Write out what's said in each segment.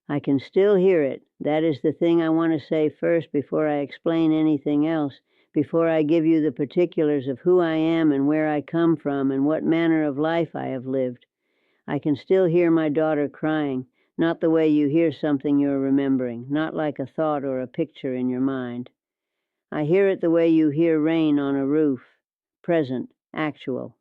I can still hear it. That is the thing I want to say first before I explain anything else, before I give you the particulars of who I am and where I come from and what manner of life I have lived. I can still hear my daughter crying, not the way you hear something you're remembering, not like a thought or a picture in your mind. I hear it the way you hear rain on a roof, present, actual,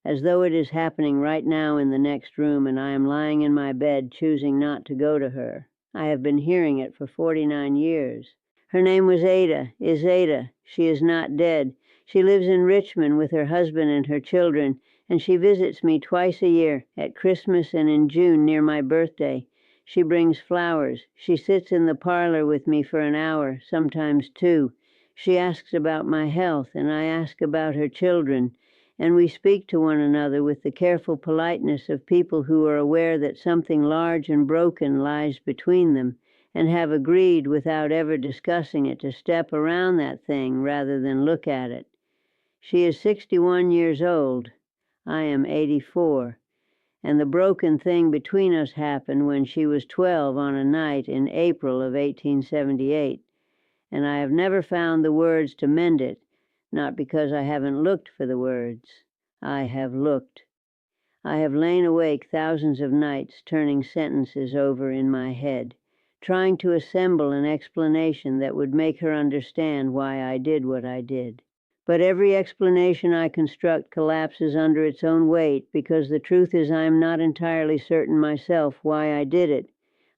as though it is happening right now in the next room and I am lying in my bed choosing not to go to her. I have been hearing it for 49 years. Her name was is Ada. She is not dead. She lives in Richmond with her husband and her children, and she visits me twice a year, at Christmas and in June near my birthday. She brings flowers. She sits in the parlor with me for an hour, sometimes two. She asks about my health, and I ask about her children, and we speak to one another with the careful politeness of people who are aware that something large and broken lies between them, and have agreed without ever discussing it to step around that thing rather than look at it. She is 61 years old. I am 84. And the broken thing between us happened when she was 12 on a night in April of 1878. And I have never found the words to mend it, not because I haven't looked for the words. I have looked. I have lain awake thousands of nights turning sentences over in my head, trying to assemble an explanation that would make her understand why I did what I did. But every explanation I construct collapses under its own weight, because the truth is I am not entirely certain myself why I did it.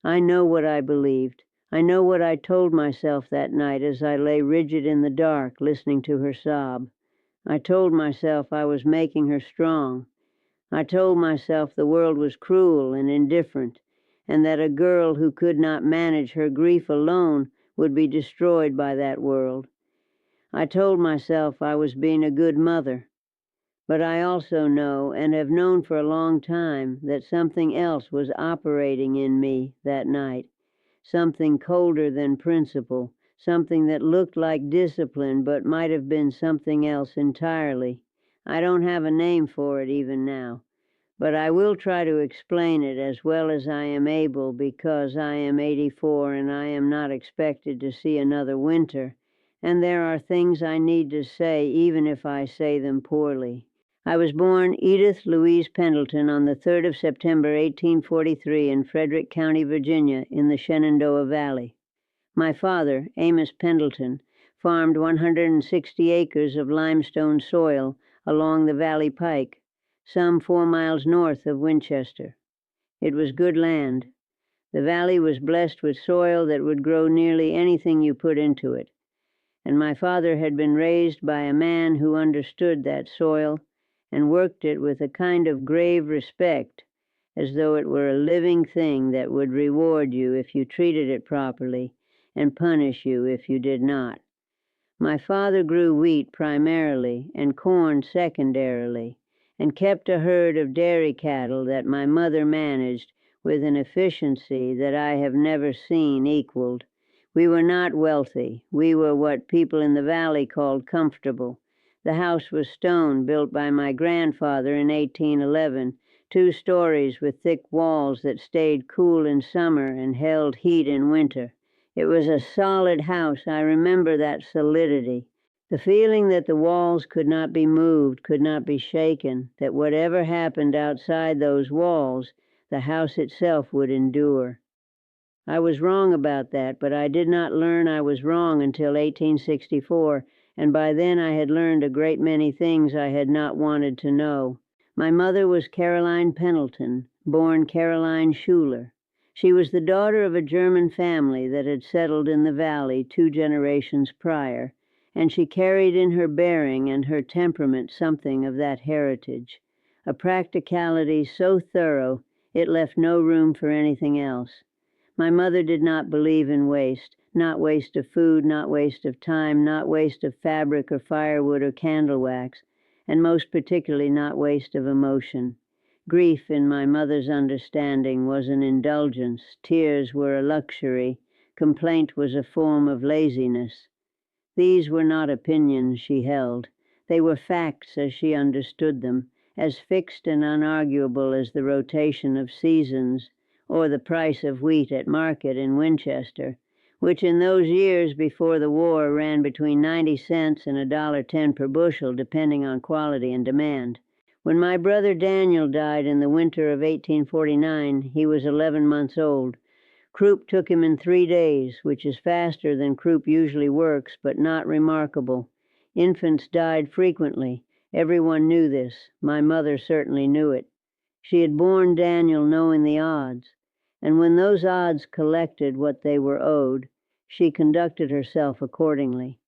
I know what I believed. I know what I told myself that night as I lay rigid in the dark, listening to her sob. I told myself I was making her strong. I told myself the world was cruel and indifferent, and that a girl who could not manage her grief alone would be destroyed by that world. I told myself I was being a good mother. But I also know, and have known for a long time, that something else was operating in me that night. Something colder than principle, something that looked like discipline but might have been something else entirely. I don't have a name for it even now, but I will try to explain it as well as I am able, because I am 84 and I am not expected to see another winter, and there are things I need to say even if I say them poorly. I was born Edith Louise Pendleton on the 3rd of September, 1843 in Frederick County, Virginia, in the Shenandoah Valley. My father, Amos Pendleton, farmed 160 acres of limestone soil along the Valley Pike, some 4 miles north of Winchester. It was good land. The valley was blessed with soil that would grow nearly anything you put into it, and my father had been raised by a man who understood that soil and worked it with a kind of grave respect, as though it were a living thing that would reward you if you treated it properly and punish you if you did not. My father grew wheat primarily and corn secondarily, and kept a herd of dairy cattle that my mother managed with an efficiency that I have never seen equaled. We were not wealthy. We were what people in the valley called comfortable. The house was stone, built by my grandfather in 1811, 2 stories with thick walls that stayed cool in summer and held heat in winter. It was a solid house. I remember that solidity. The feeling that the walls could not be moved, could not be shaken, that whatever happened outside those walls, the house itself would endure. I was wrong about that, but I did not learn I was wrong until 1864, and by then I had learned a great many things I had not wanted to know. My mother was Caroline Pendleton, born Caroline Schuler. She was the daughter of a German family that had settled in the valley 2 generations prior, and she carried in her bearing and her temperament something of that heritage, a practicality so thorough it left no room for anything else. My mother did not believe in waste, not waste of food, not waste of time, not waste of fabric or firewood or candle wax, and most particularly not waste of emotion. Grief, in my mother's understanding, was an indulgence. Tears were a luxury. Complaint was a form of laziness. These were not opinions she held. They were facts as she understood them, as fixed and unarguable as the rotation of seasons or the price of wheat at market in Winchester, which in those years before the war ran between 90 cents and $1.10 per bushel, depending on quality and demand. When my brother Daniel died in the winter of 1849, he was 11 months old. Croup took him in 3 days, which is faster than croup usually works, but not remarkable. Infants died frequently. Everyone knew this. My mother certainly knew it. She had borne Daniel knowing the odds, and when those odds collected what they were owed, she conducted herself accordingly.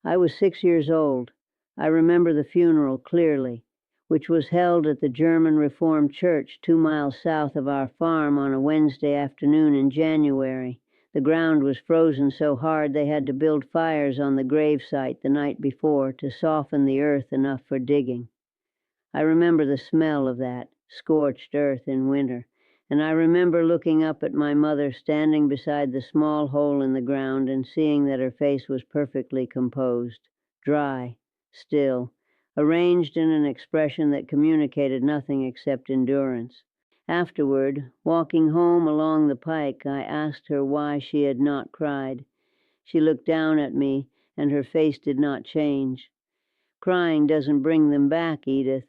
I was 6 years old. I remember the funeral clearly, which was held at the German Reformed Church 2 miles south of our farm on a Wednesday afternoon in January. The ground was frozen so hard they had to build fires on the grave site the night before to soften the earth enough for digging. I remember the smell of that scorched earth in winter, and I remember looking up at my mother standing beside the small hole in the ground and seeing that her face was perfectly composed, dry, still, arranged in an expression that communicated nothing except endurance. Afterward, walking home along the pike, I asked her why she had not cried. She looked down at me, and her face did not change. Crying doesn't bring them back, Edith.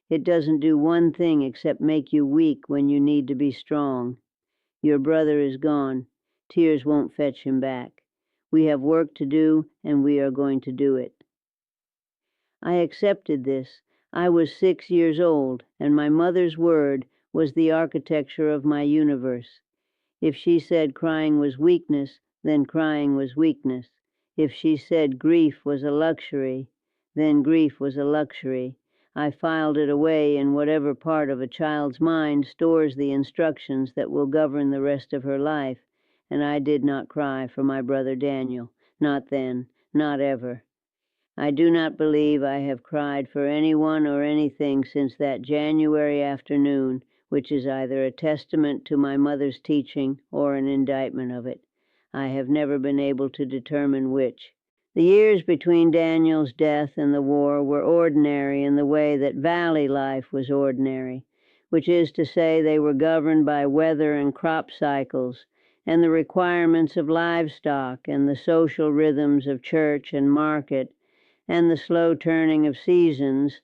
It doesn't do one thing except make you weak when you need to be strong. Your brother is gone. Tears won't fetch him back. We have work to do, and we are going to do it. I accepted this. I was 6 years old, and my mother's word was the architecture of my universe. If she said crying was weakness, then crying was weakness. If she said grief was a luxury, then grief was a luxury. I filed it away in whatever part of a child's mind stores the instructions that will govern the rest of her life, and I did not cry for my brother Daniel. Not then, not ever. I do not believe I have cried for anyone or anything since that January afternoon, which is either a testament to my mother's teaching or an indictment of it. I have never been able to determine which. The years between Daniel's death and the war were ordinary in the way that valley life was ordinary, which is to say they were governed by weather and crop cycles and the requirements of livestock and the social rhythms of church and market and the slow turning of seasons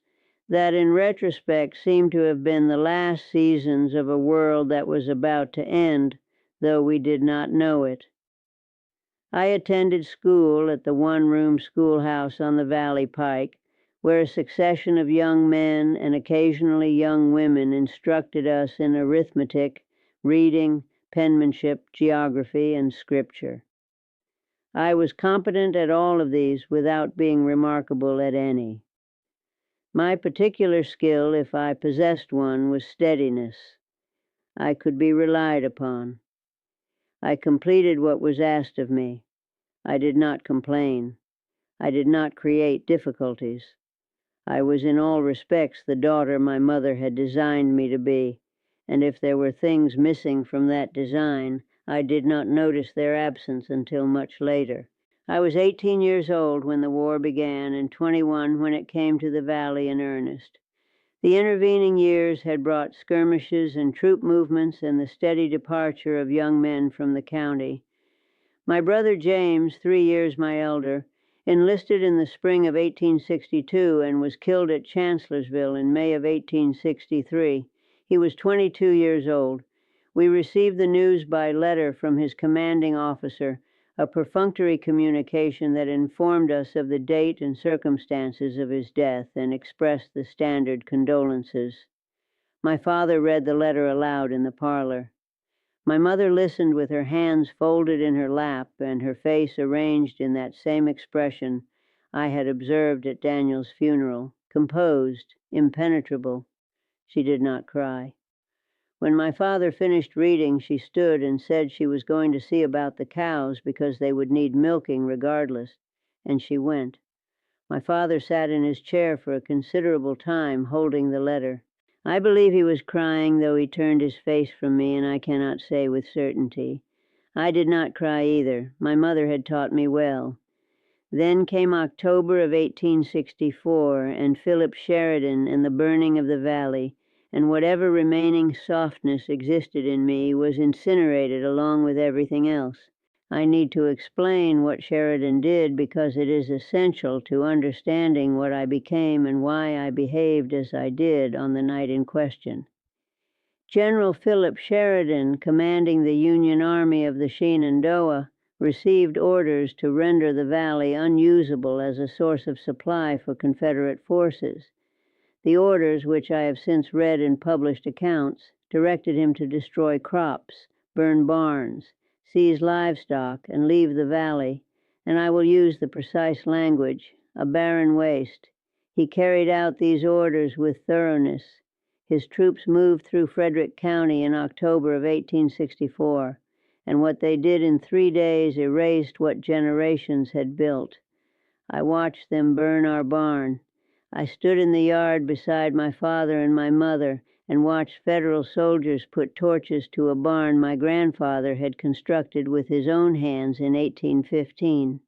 that in retrospect seem to have been the last seasons of a world that was about to end, though we did not know it. I attended school at the one-room schoolhouse on the Valley Pike, where a succession of young men and occasionally young women instructed us in arithmetic, reading, penmanship, geography, and scripture. I was competent at all of these without being remarkable at any. My particular skill, if I possessed one, was steadiness. I could be relied upon. I completed what was asked of me. I did not complain. I did not create difficulties. I was in all respects the daughter my mother had designed me to be, and if there were things missing from that design, I did not notice their absence until much later. I was 18 years old when the war began and 21 when it came to the valley in earnest. The intervening years had brought skirmishes and troop movements and the steady departure of young men from the county. My brother James, 3 years my elder, enlisted in the spring of 1862 and was killed at Chancellorsville in May of 1863. He was 22 years old. We received the news by letter from his commanding officer, a perfunctory communication that informed us of the date and circumstances of his death and expressed the standard condolences. My father read the letter aloud in the parlor. My mother listened with her hands folded in her lap and her face arranged in that same expression I had observed at Daniel's funeral, composed, impenetrable. She did not cry. When my father finished reading, she stood and said she was going to see about the cows because they would need milking regardless, and she went. My father sat in his chair for a considerable time, holding the letter. I believe he was crying, though he turned his face from me, and I cannot say with certainty. I did not cry either. My mother had taught me well. Then came October of 1864, and Philip Sheridan and the burning of the valley, and whatever remaining softness existed in me was incinerated along with everything else. I need to explain what Sheridan did because it is essential to understanding what I became and why I behaved as I did on the night in question. General Philip Sheridan, commanding the Union Army of the Shenandoah, received orders to render the valley unusable as a source of supply for Confederate forces. The orders, which I have since read in published accounts, directed him to destroy crops, burn barns, seize livestock, and leave the valley, and I will use the precise language, a barren waste. He carried out these orders with thoroughness. His troops moved through Frederick County in October of 1864, and what they did in 3 days erased what generations had built. I watched them burn our barn. I stood in the yard beside my father and my mother and watched Federal soldiers put torches to a barn my grandfather had constructed with his own hands in 1815.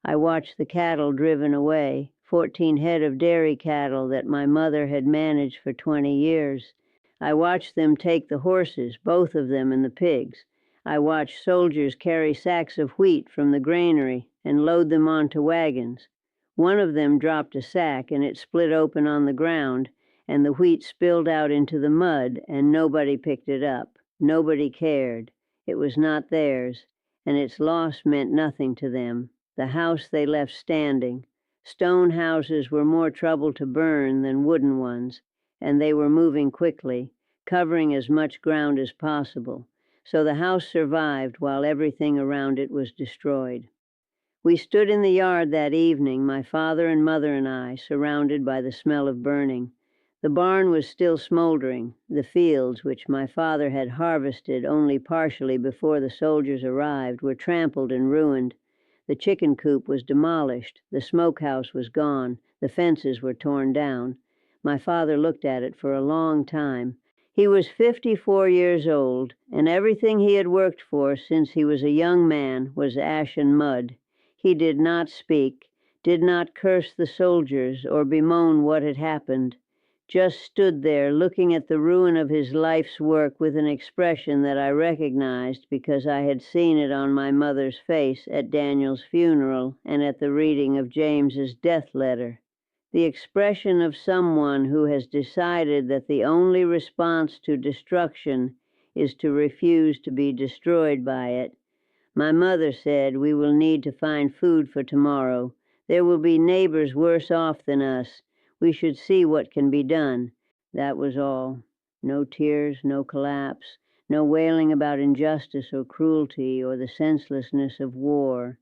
I watched the cattle driven away, 14 head of dairy cattle that my mother had managed for 20 years. I watched them take the horses, both of them, and the pigs. I watched soldiers carry sacks of wheat from the granary and load them onto wagons. One of them dropped a sack and it split open on the ground, and the wheat spilled out into the mud, and nobody picked it up. Nobody cared. It was not theirs, and its loss meant nothing to them. The house they left standing. Stone houses were more trouble to burn than wooden ones, and they were moving quickly, covering as much ground as possible. So the house survived while everything around it was destroyed. We stood in the yard that evening, my father and mother and I, surrounded by the smell of burning. The barn was still smoldering. The fields, which my father had harvested only partially before the soldiers arrived, were trampled and ruined. The chicken coop was demolished. The smokehouse was gone. The fences were torn down. My father looked at it for a long time. He was 54 years old, and everything he had worked for since he was a young man was ash and mud. He did not speak, did not curse the soldiers or bemoan what had happened, just stood there looking at the ruin of his life's work with an expression that I recognized because I had seen it on my mother's face at Daniel's funeral and at the reading of James's death letter. The expression of someone who has decided that the only response to destruction is to refuse to be destroyed by it. My mother said, "We will need to find food for tomorrow. There will be neighbors worse off than us. We should see what can be done." That was all. No tears, no collapse, no wailing about injustice or cruelty or the senselessness of war.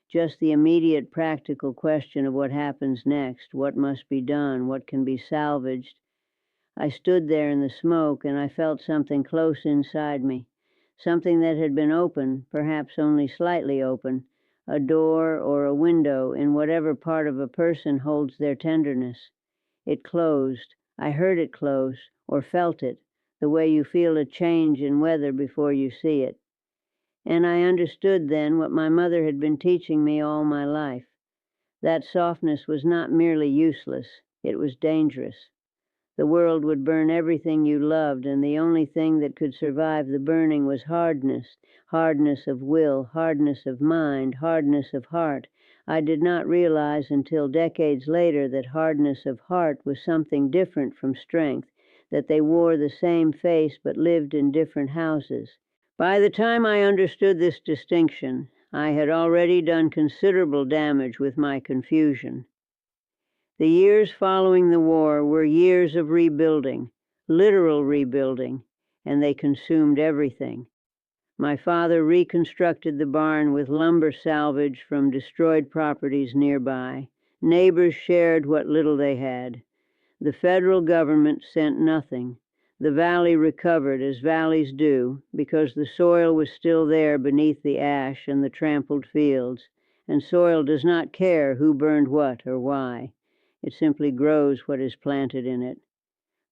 Just the immediate practical question of what happens next, what must be done, what can be salvaged. I stood there in the smoke and I felt something close inside me. Something that had been open, perhaps only slightly open, a door or a window in whatever part of a person holds their tenderness. It closed. I heard it close, or felt it, the way you feel a change in weather before you see it. And I understood then what my mother had been teaching me all my life. That softness was not merely useless, it was dangerous. The world would burn everything you loved, and the only thing that could survive the burning was hardness, hardness of will, hardness of mind, hardness of heart. I did not realize until decades later that hardness of heart was something different from strength, that they wore the same face but lived in different houses. By the time I understood this distinction, I had already done considerable damage with my confusion. The years following the war were years of rebuilding, literal rebuilding, and they consumed everything. My father reconstructed the barn with lumber salvage from destroyed properties nearby. Neighbors shared what little they had. The federal government sent nothing. The valley recovered, as valleys do, because the soil was still there beneath the ash and the trampled fields, and soil does not care who burned what or why. It simply grows what is planted in it.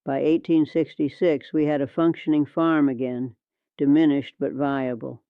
By 1866, we had a functioning farm again, diminished but viable.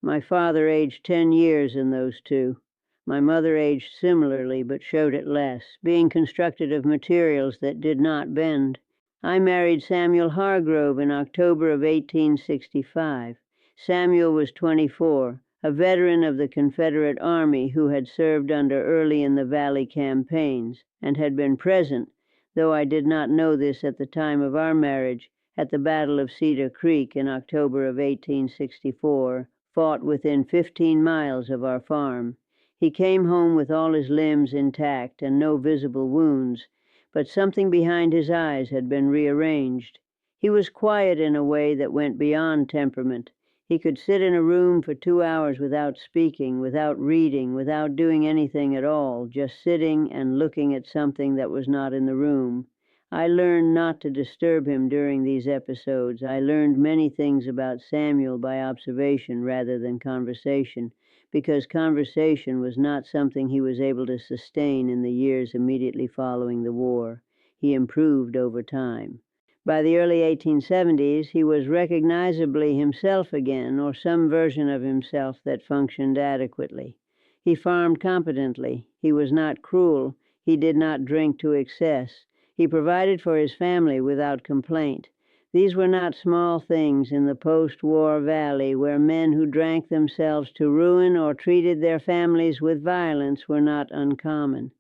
My father aged 10 years in those two. My mother aged similarly but showed it less, being constructed of materials that did not bend. I married Samuel Hargrove in October of 1865. Samuel was 24, a veteran of the Confederate Army who had served under Early in the Valley campaigns and had been present, though I did not know this at the time of our marriage, at the Battle of Cedar Creek in October of 1864, fought within 15 miles of our farm. He came home with all his limbs intact and no visible wounds, but something behind his eyes had been rearranged. He was quiet in a way that went beyond temperament. He could sit in a room for 2 hours without speaking, without reading, without doing anything at all, just sitting and looking at something that was not in the room. I learned not to disturb him during these episodes. I learned many things about Samuel by observation rather than conversation, because conversation was not something he was able to sustain in the years immediately following the war. He improved over time. By the early 1870s, he was recognizably himself again, or some version of himself that functioned adequately. He farmed competently. He was not cruel. He did not drink to excess. He provided for his family without complaint. These were not small things in the post-war valley, where men who drank themselves to ruin or treated their families with violence were not uncommon.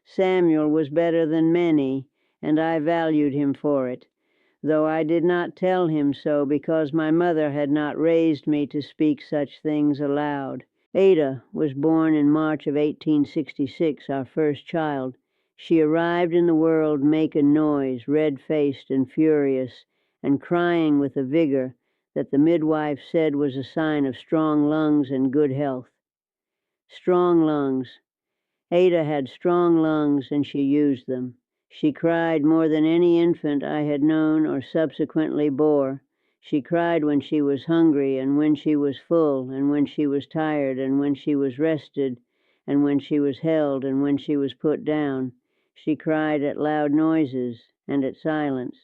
Samuel was better than many, and I valued him for it, though I did not tell him so because my mother had not raised me to speak such things aloud. Ada was born in March of 1866, our first child. She arrived in the world making noise, red-faced and furious, and crying with a vigor that the midwife said was a sign of strong lungs and good health. Strong lungs. Ada had strong lungs, and she used them. She cried more than any infant I had known or subsequently bore. She cried when she was hungry, and when she was full, and when she was tired, and when she was rested, and when she was held, and when she was put down. She cried at loud noises and at silence.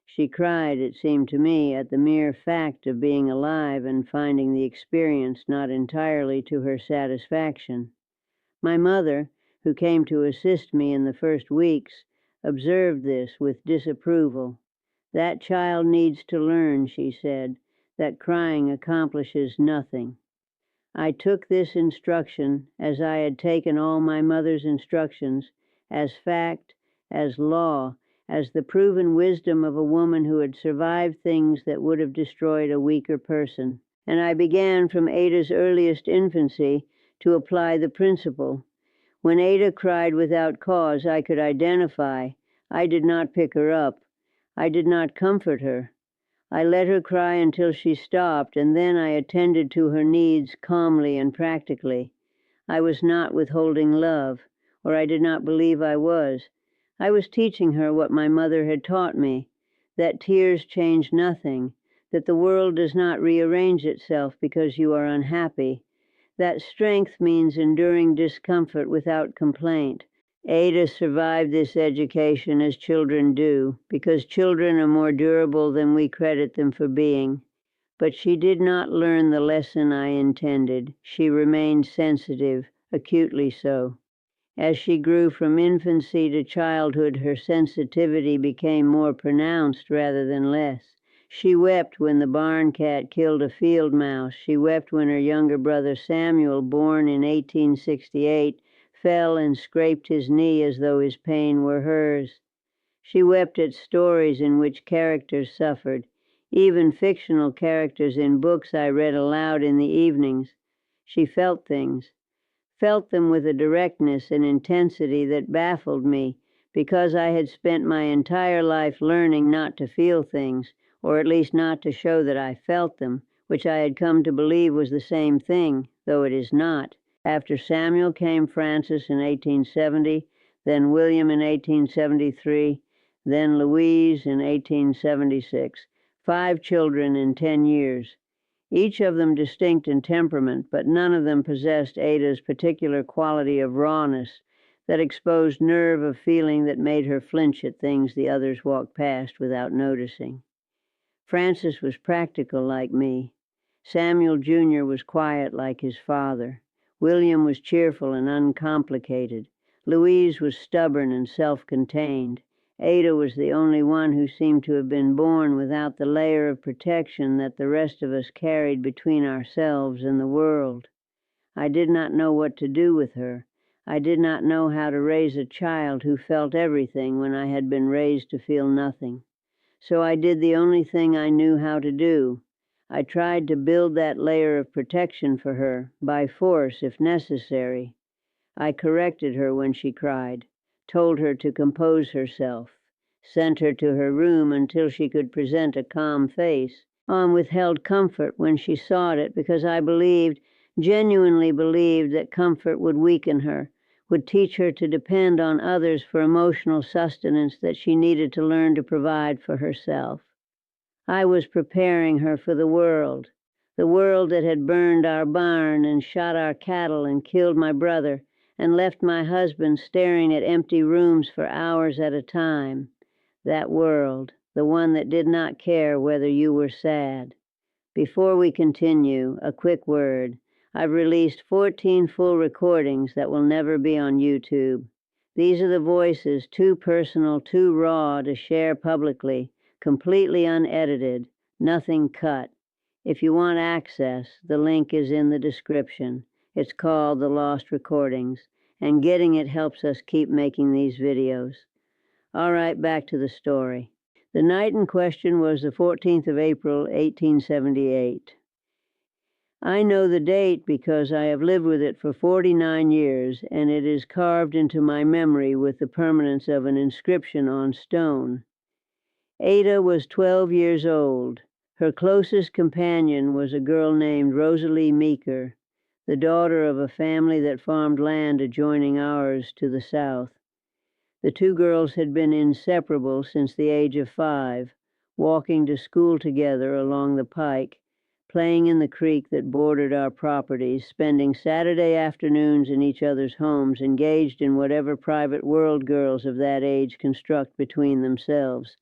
She cried, it seemed to me, at the mere fact of being alive and finding the experience not entirely to her satisfaction. My mother, who came to assist me in the first weeks, observed this with disapproval. "That child needs to learn," she said, "that crying accomplishes nothing." I took this instruction, as I had taken all my mother's instructions, as fact, as law, as the proven wisdom of a woman who had survived things that would have destroyed a weaker person. And I began from Ada's earliest infancy to apply the principle. When Ada cried without cause I could identify, I did not pick her up. I did not comfort her. I let her cry until she stopped, and then I attended to her needs calmly and practically. I was not withholding love, or I did not believe I was. I was teaching her what my mother had taught me, that tears change nothing, that the world does not rearrange itself because you are unhappy, that strength means enduring discomfort without complaint. Ada survived this education as children do, because children are more durable than we credit them for being. But she did not learn the lesson I intended. She remained sensitive, acutely so. As she grew from infancy to childhood, her sensitivity became more pronounced rather than less. She wept when the barn cat killed a field mouse. She wept when her younger brother Samuel, born in 1868, fell and scraped his knee as though his pain were hers. She wept at stories in which characters suffered, even fictional characters in books I read aloud in the evenings. She felt things. Felt them with a directness and intensity that baffled me, because I had spent my entire life learning not to feel things, or at least not to show that I felt them, which I had come to believe was the same thing, though it is not. After Samuel came Francis in 1870, then William in 1873, then Louise in 1876. 5 children in 10 years. Each of them distinct in temperament, but none of them possessed Ada's particular quality of rawness, that exposed nerve of feeling that made her flinch at things the others walked past without noticing. Francis was practical like me. Samuel Jr. was quiet like his father. William was cheerful and uncomplicated. Louise was stubborn and self-contained. Ada was the only one who seemed to have been born without the layer of protection that the rest of us carried between ourselves and the world. I did not know what to do with her. I did not know how to raise a child who felt everything when I had been raised to feel nothing. So I did the only thing I knew how to do. I tried to build that layer of protection for her, by force if necessary. I corrected her when she cried, told her to compose herself, sent her to her room until she could present a calm face, withheld comfort when she sought it because I believed, genuinely believed, that comfort would weaken her, would teach her to depend on others for emotional sustenance that she needed to learn to provide for herself. I was preparing her for the world that had burned our barn and shot our cattle and killed my brother and left my husband staring at empty rooms for hours at a time. That world, the one that did not care whether you were sad. Before we continue, a quick word. I've released 14 full recordings that will never be on YouTube. These are the voices, too personal, too raw to share publicly, completely unedited, nothing cut. If you want access, the link is in the description. It's called The Lost Recordings, and getting it helps us keep making these videos. All right, back to the story. The night in question was the 14th of April, 1878. I know the date because I have lived with it for 49 years, and it is carved into my memory with the permanence of an inscription on stone. Ada was 12 years old. Her closest companion was a girl named Rosalie Meeker, the daughter of a family that farmed land adjoining ours to the south. The two girls had been inseparable since the age of 5, walking to school together along the pike, playing in the creek that bordered our properties, spending Saturday afternoons in each other's homes, engaged in whatever private world girls of that age construct between themselves.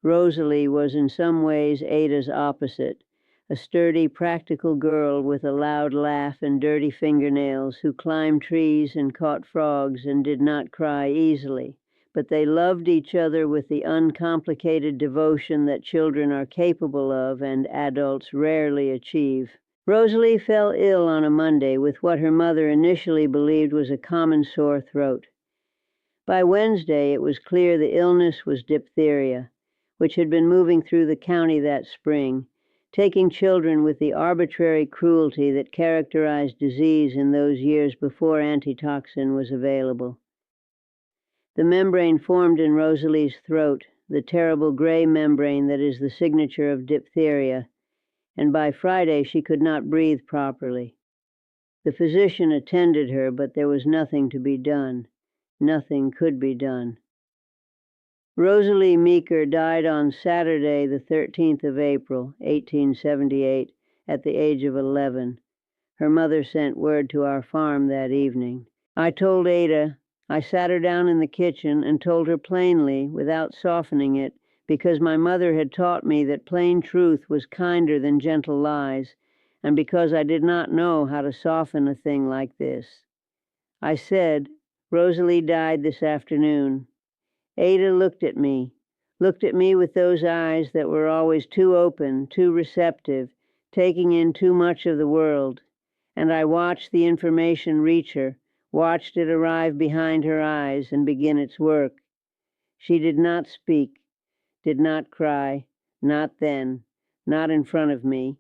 Rosalie was in some ways Ada's opposite, a sturdy, practical girl with a loud laugh and dirty fingernails who climbed trees and caught frogs and did not cry easily. But they loved each other with the uncomplicated devotion that children are capable of and adults rarely achieve. Rosalie fell ill on a Monday with what her mother initially believed was a common sore throat. By Wednesday, it was clear the illness was diphtheria, which had been moving through the county that spring, taking children with the arbitrary cruelty that characterized disease in those years before antitoxin was available. The membrane formed in Rosalie's throat, the terrible gray membrane that is the signature of diphtheria, and by Friday she could not breathe properly. The physician attended her, but there was nothing to be done. Nothing could be done. Rosalie Meeker died on Saturday, the 13th of April, 1878, at the age of 11. Her mother sent word to our farm that evening. I told Ada. I sat her down in the kitchen and told her plainly, without softening it, because my mother had taught me that plain truth was kinder than gentle lies, and because I did not know how to soften a thing like this. I said, Rosalie died this afternoon. Ada looked at me with those eyes that were always too open, too receptive, taking in too much of the world, and I watched the information reach her, watched it arrive behind her eyes and begin its work. She did not speak, did not cry, not then, not in front of me.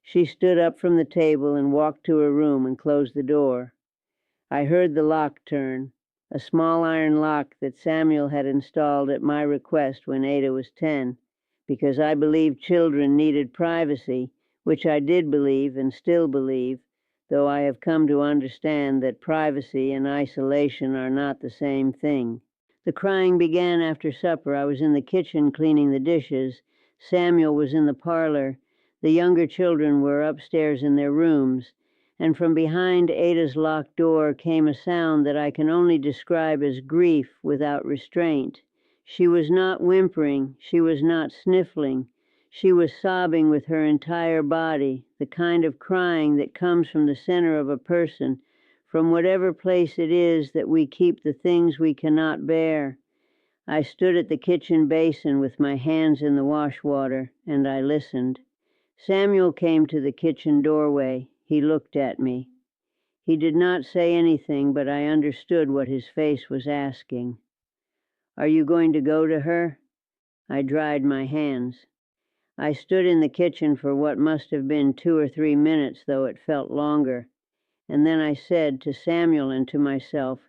She stood up from the table and walked to her room and closed the door. I heard the lock turn, a small iron lock that Samuel had installed at my request when Ada was 10, because I believed children needed privacy, which I did believe and still believe, though I have come to understand that privacy and isolation are not the same thing. The crying began after supper. I was in the kitchen cleaning the dishes. Samuel was in the parlor. The younger children were upstairs in their rooms. And from behind Ada's locked door came a sound that I can only describe as grief without restraint. She was not whimpering. She was not sniffling. She was sobbing with her entire body, the kind of crying that comes from the center of a person, from whatever place it is that we keep the things we cannot bear. I stood at the kitchen basin with my hands in the wash water, and I listened. Samuel came to the kitchen doorway. He looked at me. He did not say anything, but I understood what his face was asking. "Are you going to go to her?" I dried my hands. I stood in the kitchen for what must have been 2 or 3 minutes, though it felt longer. And then I said to Samuel and to myself,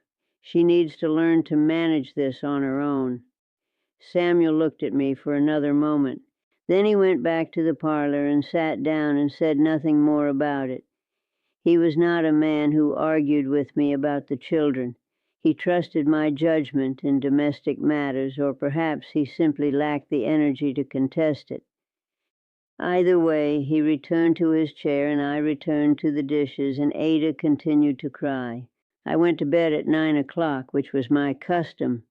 "She needs to learn to manage this on her own." Samuel looked at me for another moment. Then he went back to the parlor and sat down and said nothing more about it. He was not a man who argued with me about the children. He trusted my judgment in domestic matters, or perhaps he simply lacked the energy to contest it. Either way, he returned to his chair and I returned to the dishes, and Ada continued to cry. I went to bed at 9 o'clock, which was my custom.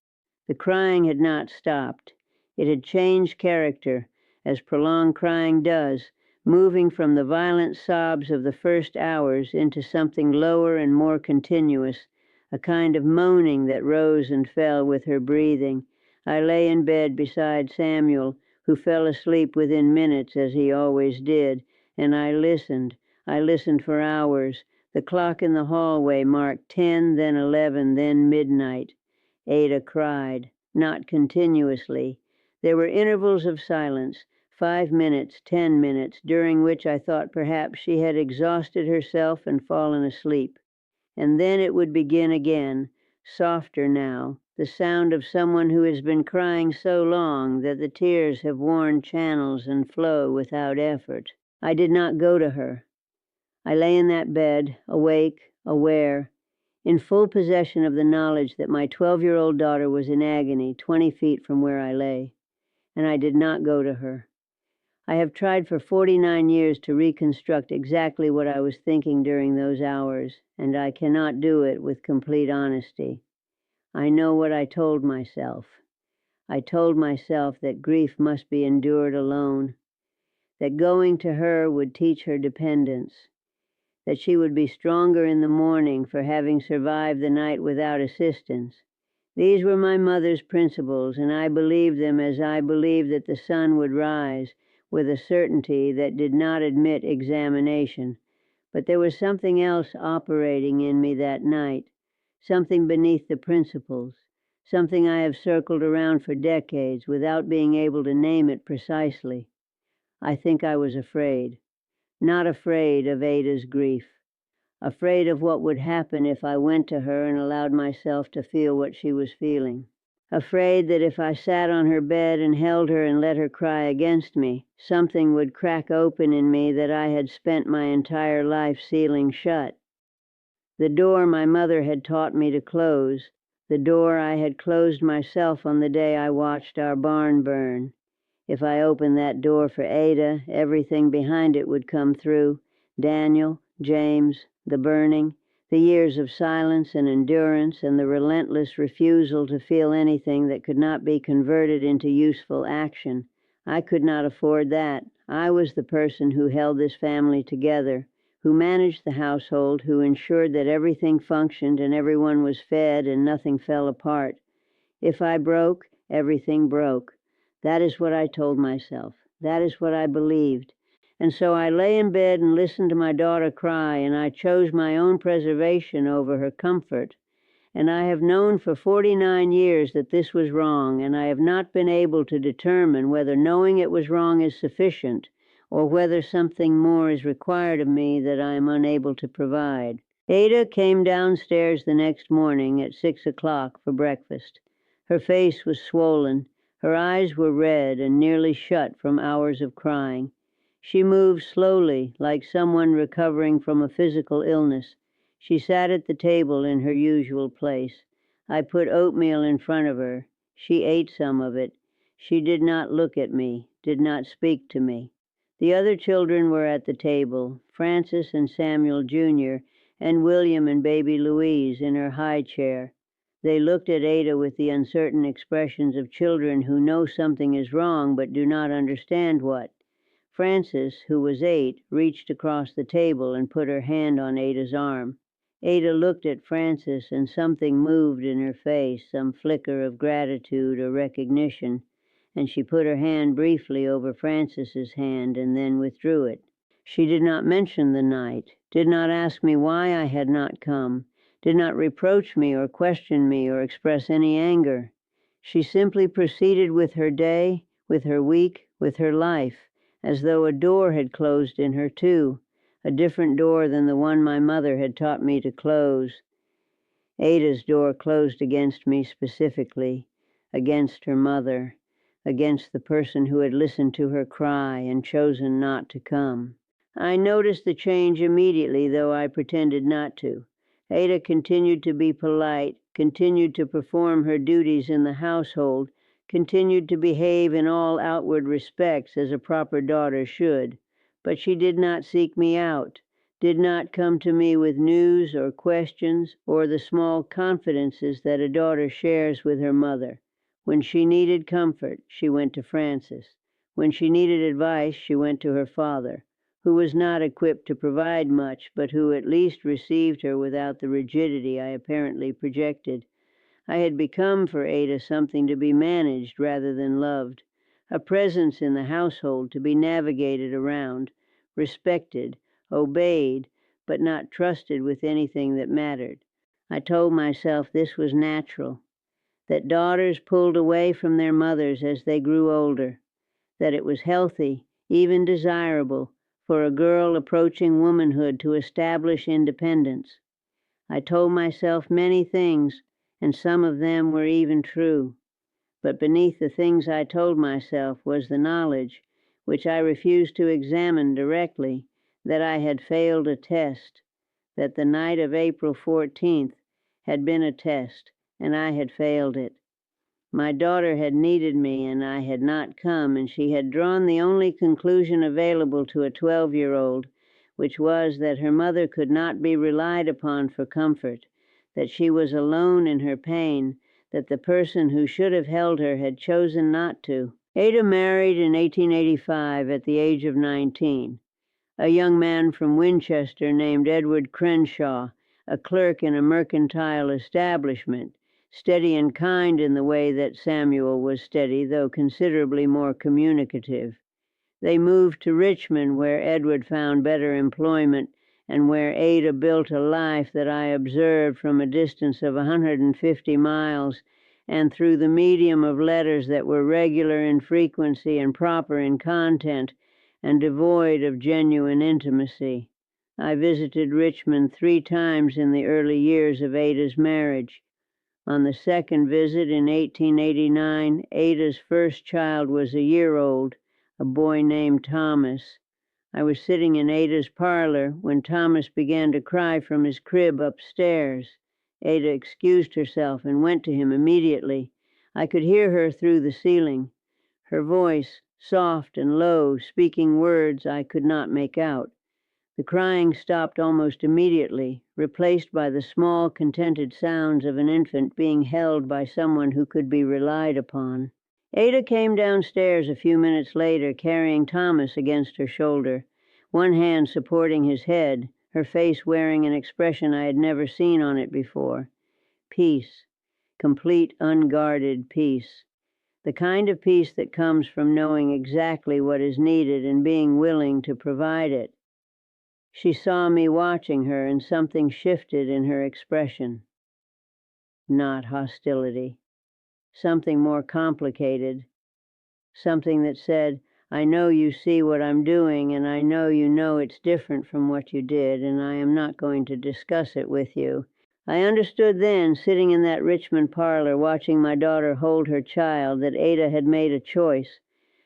The crying had not stopped. It had changed character, as prolonged crying does, moving from the violent sobs of the first hours into something lower and more continuous, a kind of moaning that rose and fell with her breathing. I lay in bed beside Samuel, who fell asleep within minutes, as he always did, and I listened. I listened for hours. The clock in the hallway marked 10, then 11, then midnight. Ada cried, not continuously. There were intervals of silence, 5 minutes, 10 minutes, during which I thought perhaps she had exhausted herself and fallen asleep. And then it would begin again, softer now, the sound of someone who has been crying so long that the tears have worn channels and flow without effort. I did not go to her. I lay in that bed, awake, aware, in full possession of the knowledge that my 12-year-old daughter was in agony 20 feet from where I lay, and I did not go to her. I have tried for 49 years to reconstruct exactly what I was thinking during those hours, and I cannot do it with complete honesty. I know what I told myself. I told myself that grief must be endured alone, that going to her would teach her dependence, that she would be stronger in the morning for having survived the night without assistance. These were my mother's principles, and I believed them as I believed that the sun would rise, with a certainty that did not admit examination. But there was something else operating in me that night, something beneath the principles, something I have circled around for decades without being able to name it precisely. I think I was afraid. Not afraid of Ada's grief. Afraid of what would happen if I went to her and allowed myself to feel what she was feeling. Afraid that if I sat on her bed and held her and let her cry against me, something would crack open in me that I had spent my entire life sealing shut. The door my mother had taught me to close, the door I had closed myself on the day I watched our barn burn. If I opened that door for Ada, everything behind it would come through: Daniel, James, the burning, the years of silence and endurance, and the relentless refusal to feel anything that could not be converted into useful action. I could not afford that. I was the person who held this family together, who managed the household, who ensured that everything functioned and everyone was fed and nothing fell apart. If I broke, everything broke. That is what I told myself. That is what I believed. And so I lay in bed and listened to my daughter cry, and I chose my own preservation over her comfort. And I have known for 49 years that this was wrong, and I have not been able to determine whether knowing it was wrong is sufficient, or whether something more is required of me that I am unable to provide. Ada came downstairs the next morning at 6 o'clock for breakfast. Her face was swollen. Her eyes were red and nearly shut from hours of crying. She moved slowly, like someone recovering from a physical illness. She sat at the table in her usual place. I put oatmeal in front of her. She ate some of it. She did not look at me, did not speak to me. The other children were at the table, Francis and Samuel Jr., and William and baby Louise in her high chair. They looked at Ada with the uncertain expressions of children who know something is wrong but do not understand what. Frances, who was 8, reached across the table and put her hand on Ada's arm. Ada looked at Frances, and something moved in her face, some flicker of gratitude or recognition, and she put her hand briefly over Frances's hand and then withdrew it. She did not mention the night, did not ask me why I had not come, did not reproach me or question me or express any anger. She simply proceeded with her day, with her week, with her life, as though a door had closed in her too, a different door than the one my mother had taught me to close. Ada's door closed against me specifically, against her mother, against the person who had listened to her cry and chosen not to come. I noticed the change immediately, though I pretended not to. Ada continued to be polite, continued to perform her duties in the household, continued to behave in all outward respects as a proper daughter should, but she did not seek me out, did not come to me with news or questions or the small confidences that a daughter shares with her mother. When she needed comfort, she went to Frances. When she needed advice, she went to her father, who was not equipped to provide much, but who at least received her without the rigidity I apparently projected. I had become for Ada something to be managed rather than loved, a presence in the household to be navigated around, respected, obeyed, but not trusted with anything that mattered. I told myself this was natural, that daughters pulled away from their mothers as they grew older, that it was healthy, even desirable, for a girl approaching womanhood to establish independence. I told myself many things, and some of them were even true. But beneath the things I told myself was the knowledge, which I refused to examine directly, that I had failed a test, that the night of April 14th had been a test, and I had failed it. My daughter had needed me, and I had not come, and she had drawn the only conclusion available to a 12-year-old, which was that her mother could not be relied upon for comfort, that she was alone in her pain, that the person who should have held her had chosen not to. Ada married in 1885 at the age of 19. A young man from Winchester named Edward Crenshaw, a clerk in a mercantile establishment, steady and kind in the way that Samuel was steady, though considerably more communicative. They moved to Richmond, where Edward found better employment and where Ada built a life that I observed from a distance of 150 miles and through the medium of letters that were regular in frequency and proper in content and devoid of genuine intimacy. I visited Richmond 3 times in the early years of Ada's marriage. On the second visit in 1889, Ada's first child was a year old, a boy named Thomas. I was sitting in Ada's parlor when Thomas began to cry from his crib upstairs. Ada excused herself and went to him immediately. I could hear her through the ceiling, her voice soft and low, speaking words I could not make out. The crying stopped almost immediately, replaced by the small, contented sounds of an infant being held by someone who could be relied upon. Ada came downstairs a few minutes later, carrying Thomas against her shoulder, one hand supporting his head, her face wearing an expression I had never seen on it before. Peace, complete, unguarded peace. The kind of peace that comes from knowing exactly what is needed and being willing to provide it. She saw me watching her, and something shifted in her expression. Not hostility. Something more complicated. Something that said, I know you see what I'm doing, and I know you know it's different from what you did, and I am not going to discuss it with you. I understood then, sitting in that Richmond parlor watching my daughter hold her child, that Ada had made a choice.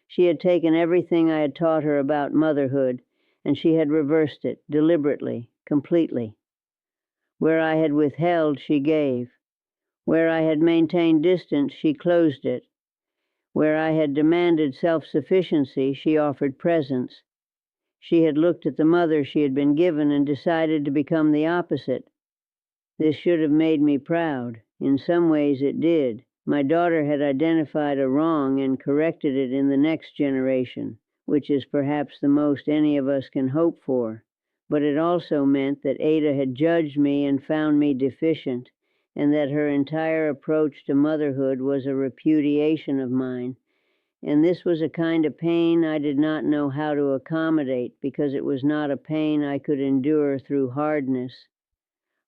She had taken everything I had taught her about motherhood, and she had reversed it, deliberately, completely. Where I had withheld, she gave. Where I had maintained distance, she closed it. Where I had demanded self-sufficiency, she offered presence. She had looked at the mother she had been given and decided to become the opposite. This should have made me proud. In some ways it did. My daughter had identified a wrong and corrected it in the next generation, which is perhaps the most any of us can hope for. but it also meant that Ada had judged me and found me deficient, and that her entire approach to motherhood was a repudiation of mine. And this was a kind of pain I did not know how to accommodate, because it was not a pain I could endure through hardness.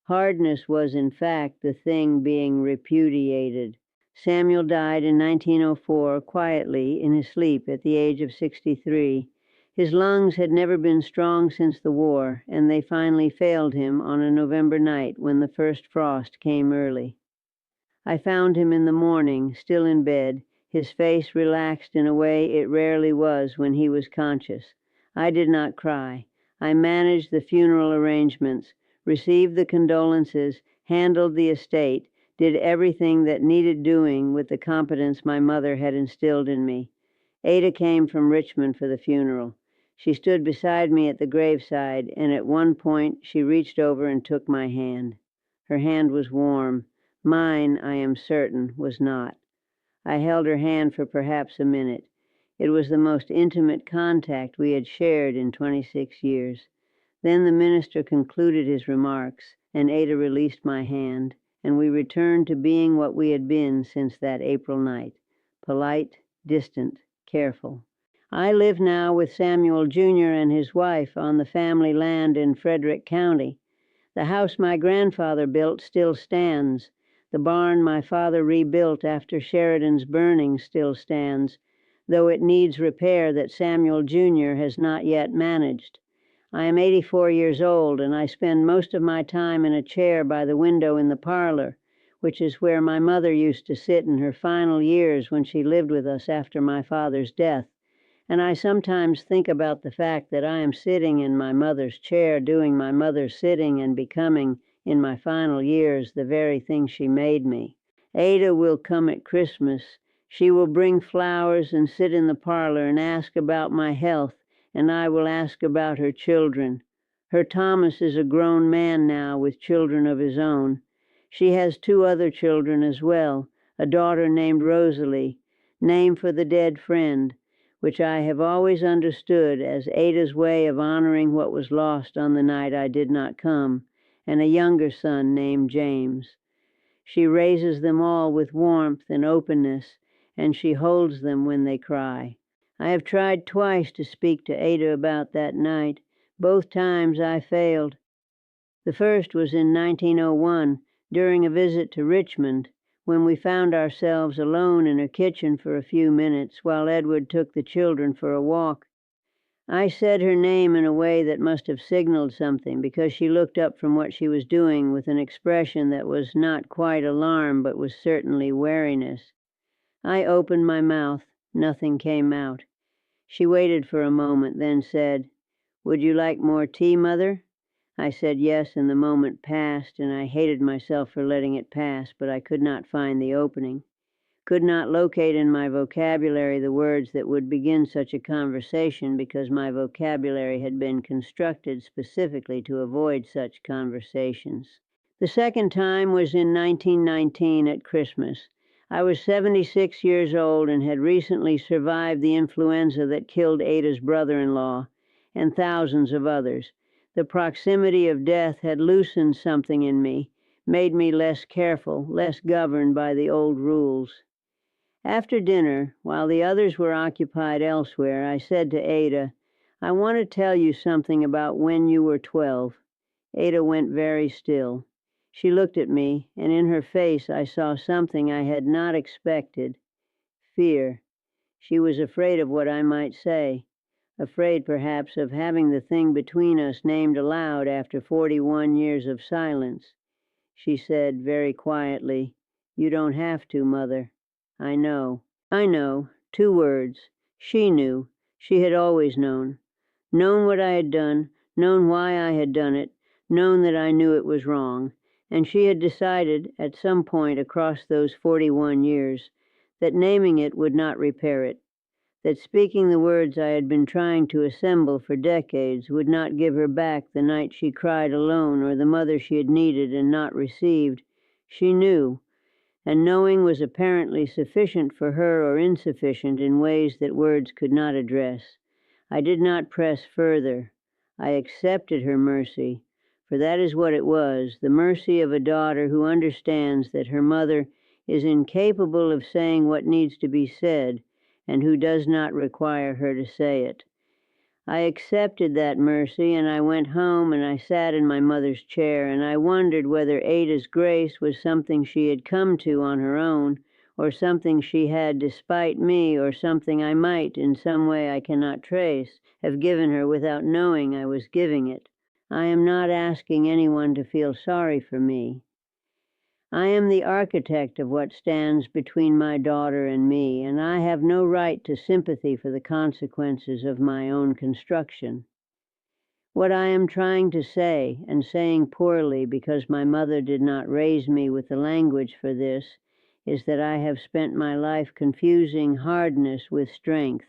Hardness was, in fact, the thing being repudiated. Samuel died in 1904 quietly in his sleep at the age of 63. His lungs had never been strong since the war, and they finally failed him on a November night when the first frost came early. I found him in the morning, still in bed, his face relaxed in a way it rarely was when he was conscious. I did not cry. I managed the funeral arrangements, received the condolences, handled the estate, did everything that needed doing with the competence my mother had instilled in me. Ada came from Richmond for the funeral. She stood beside me at the graveside, and at one point she reached over and took my hand. Her hand was warm. Mine, I am certain, was not. I held her hand for perhaps a minute. It was the most intimate contact we had shared in 26 years. Then the minister concluded his remarks, and Ada released my hand, and we returned to being what we had been since that April night: polite, distant, careful. I live now with Samuel Jr. and his wife on the family land in Frederick County. The house my grandfather built still stands. The barn my father rebuilt after Sheridan's burning still stands, though it needs repair that Samuel Jr. has not yet managed. I am 84 years old, and I spend most of my time in a chair by the window in the parlor, which is where my mother used to sit in her final years when she lived with us after my father's death. And I sometimes think about the fact that I am sitting in my mother's chair, doing my mother's sitting and becoming, in my final years, the very thing she made me. Ada will come at Christmas. She will bring flowers and sit in the parlor and ask about my health, and I will ask about her children. Her Thomas is a grown man now with children of his own. She has 2 other children as well, a daughter named Rosalie, name for the dead friend, which I have always understood as Ada's way of honoring what was lost on the night I did not come, and a younger son named James. She raises them all with warmth and openness, and she holds them when they cry. I have tried twice to speak to Ada about that night. Both times I failed. The first was in 1901, during a visit to Richmond, when we found ourselves alone in her kitchen for a few minutes while Edward took the children for a walk. I said her name in a way that must have signaled something, because she looked up from what she was doing with an expression that was not quite alarm, but was certainly wariness. I opened my mouth. Nothing came out. She waited for a moment, then said, "Would you like more tea, Mother?" I said yes, and the moment passed, and I hated myself for letting it pass, but I could not find the opening, could not locate in my vocabulary the words that would begin such a conversation, because my vocabulary had been constructed specifically to avoid such conversations. The second time was in 1919 at Christmas. I was 76 years old and had recently survived the influenza that killed Ada's brother-in-law and thousands of others. The proximity of death had loosened something in me, made me less careful, less governed by the old rules. After dinner, while the others were occupied elsewhere, I said to Ada, "I want to tell you something about when you were 12." Ada went very still. She looked at me, and in her face I saw something I had not expected: fear. She was afraid of what I might say, afraid perhaps of having the thing between us named aloud after 41 years of silence. She said very quietly, "You don't have to, Mother." "I know." I know. 2 words. She knew. She had always known. Known what I had done, known why I had done it, known that I knew it was wrong. And she had decided, at some point across those 41 years, that naming it would not repair it, that speaking the words I had been trying to assemble for decades would not give her back the night she cried alone, or the mother she had needed and not received. She knew, and knowing was apparently sufficient for her, or insufficient in ways that words could not address. I did not press further. I accepted her mercy, for that is what it was, the mercy of a daughter who understands that her mother is incapable of saying what needs to be said and who does not require her to say it. I accepted that mercy, and I went home and I sat in my mother's chair, and I wondered whether Ada's grace was something she had come to on her own, or something she had despite me, or something I might, in some way I cannot trace, have given her without knowing I was giving it. I am not asking anyone to feel sorry for me. I am the architect of what stands between my daughter and me, and I have no right to sympathy for the consequences of my own construction. What I am trying to say, and saying poorly because my mother did not raise me with the language for this, is that I have spent my life confusing hardness with strength.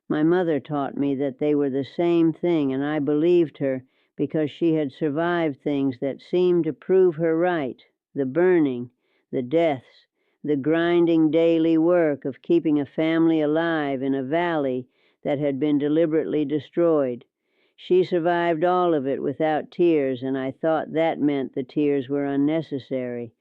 My mother taught me that they were the same thing, and I believed her because she had survived things that seemed to prove her right, the burning, the deaths, the grinding daily work of keeping a family alive in a valley that had been deliberately destroyed. She survived all of it without tears, and I thought that meant the tears were unnecessary.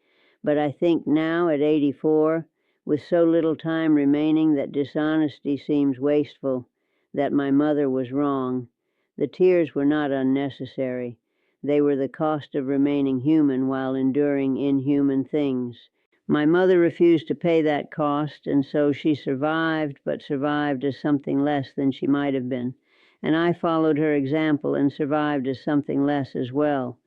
But I think now, at 84, with so little time remaining that dishonesty seems wasteful, that my mother was wrong. The tears were not unnecessary. They were the cost of remaining human while enduring inhuman things. My mother refused to pay that cost, and so she survived, but survived as something less than she might have been. And I followed her example and survived as something less as well.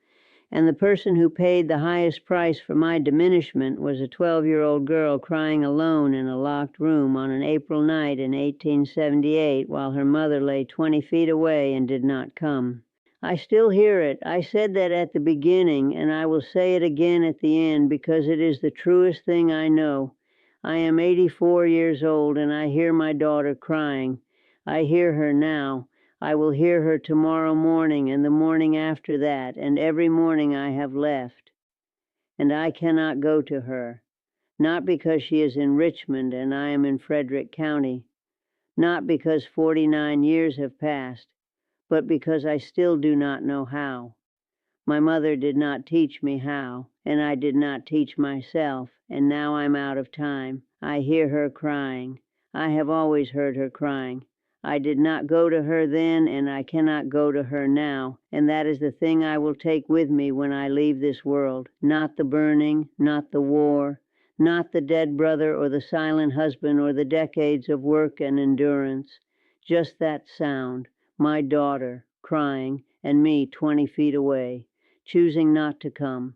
And the person who paid the highest price for my diminishment was a 12-year-old girl crying alone in a locked room on an April night in 1878 while her mother lay 20 feet away and did not come. I still hear it. I said that at the beginning, and I will say it again at the end because it is the truest thing I know. I am 84 years old, and I hear my daughter crying. I hear her now. I will hear her tomorrow morning and the morning after that, and every morning I have left. And I cannot go to her, not because she is in Richmond and I am in Frederick County, not because 49 years have passed, but because I still do not know how. My mother did not teach me how, and I did not teach myself, and now I'm out of time. I hear her crying. I have always heard her crying. I did not go to her then, and I cannot go to her now, and that is the thing I will take with me when I leave this world. Not the burning, not the war, not the dead brother or the silent husband or the decades of work and endurance. Just that sound, my daughter crying, and me 20 feet away, choosing not to come.